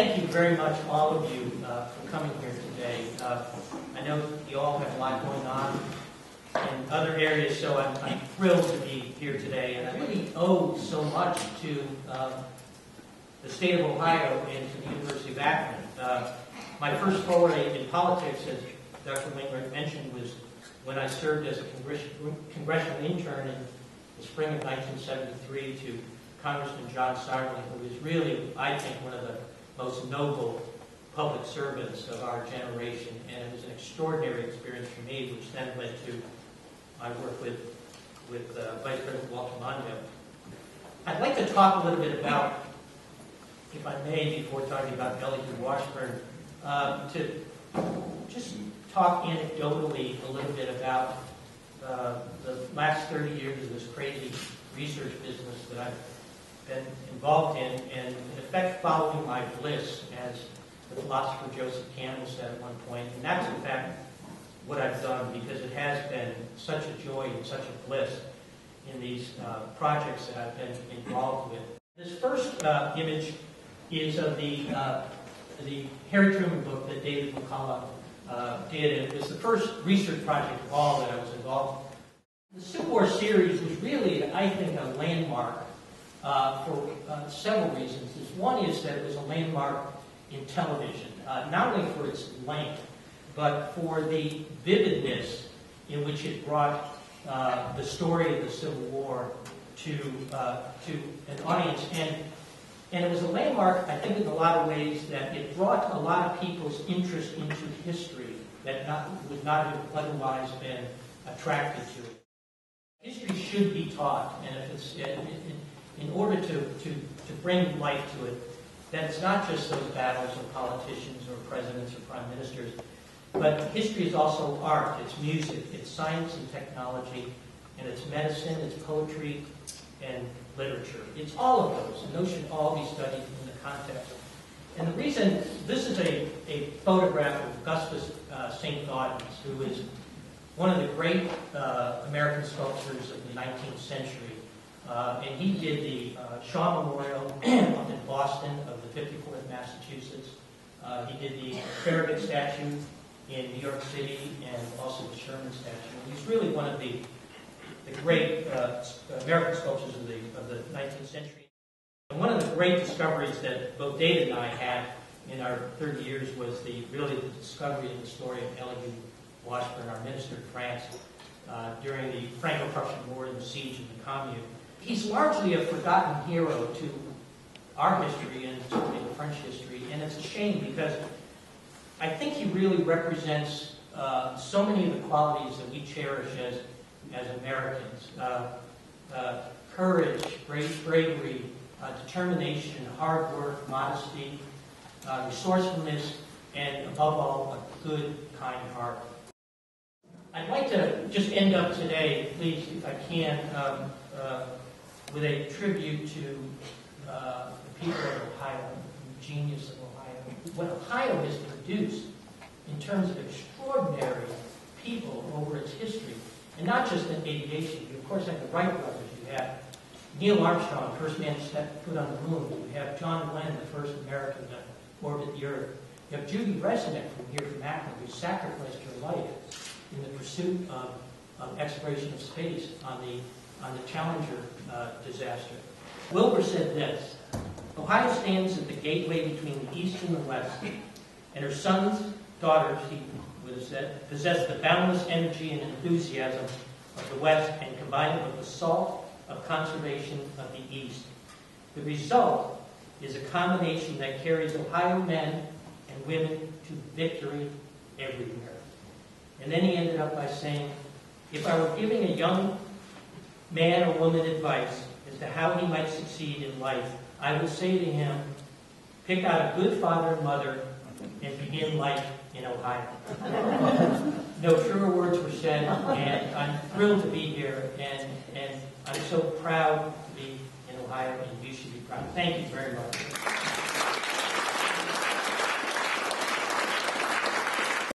thank you very much, all of you, for coming here today. I know you all have a lot going on in other areas, so I'm thrilled to be here today. And I really owe so much to the state of Ohio and to the University of Akron. My first foray in politics, as Dr. Wainwright mentioned, was when I served as a congressional intern in the spring of 1973 to Congressman John Sarbanes, who was really, I think, one of the most noble public servants of our generation, and it was an extraordinary experience for me, which then led to my work with Vice President Walter Mondale. I'd like to talk a little bit about, if I may, before talking about Elihu Washburn, to just talk anecdotally a little bit about the last 30 years of this crazy research business that I've been involved in, and in effect following my bliss, as the philosopher Joseph Campbell said at one point. And that's in fact what I've done, because it has been such a joy and such a bliss in these projects that I've been involved with. This first image is of the Harry Truman book that David McCullough did. It was the first research project of all that I was involved in. The Civil War series was really, I think, a landmark for several reasons. One is that it was a landmark in television, not only for its length, but for the vividness in which it brought the story of the Civil War to an audience. And it was a landmark, I think, in a lot of ways, that it brought a lot of people's interest into history that would not have otherwise been attracted to it. History should be taught, and if it's in order to bring light to it, that it's not just those battles of politicians or presidents or prime ministers, but history is also art, it's music, it's science and technology, and it's medicine, it's poetry, and literature. It's all of those, and those should all be studied in the context. And the reason, this is a photograph of Augustus St. Gaudens, who is one of the great American sculptors of the 19th century. And he did the Shaw Memorial up in Boston of the 54th Massachusetts. He did the Farragut statue in New York City, and also the Sherman statue. And he's really one of the great American sculptors of the 19th century. And one of the great discoveries that both David and I had in our 30 years was the discovery of the story of Elihu Washburn, our minister in France, during the Franco-Prussian War and the siege of the Commune. He's largely a forgotten hero to our history and certainly to French history, and it's a shame, because I think he really represents so many of the qualities that we cherish as Americans. Courage, bravery, determination, hard work, modesty, resourcefulness, and above all, a good, kind heart. I'd like to just end up today, please, if I can, with a tribute to the people of Ohio, the genius of Ohio. What Ohio has produced in terms of extraordinary people over its history, and not just in aviation. You, of course, have the Wright brothers. You have Neil Armstrong, first man to step foot on the moon. You have John Glenn, the first American to orbit the Earth. You have Judy Resnick from here from Akron, who sacrificed her life in the pursuit of exploration of space on the Challenger disaster. Wilbur said this: Ohio stands at the gateway between the East and the West, and her sons, daughters, he would have said, possess the boundless energy and enthusiasm of the West and combine it with the salt of conservation of the East. The result is a combination that carries Ohio men and women to victory everywhere. And then he ended up by saying, if I were giving a young man or woman advice as to how he might succeed in life, I would say to him, pick out a good father and mother and begin life in Ohio. No truer words were said, and I'm thrilled to be here, and I'm so proud to be in Ohio, and you should be proud. Thank you very much.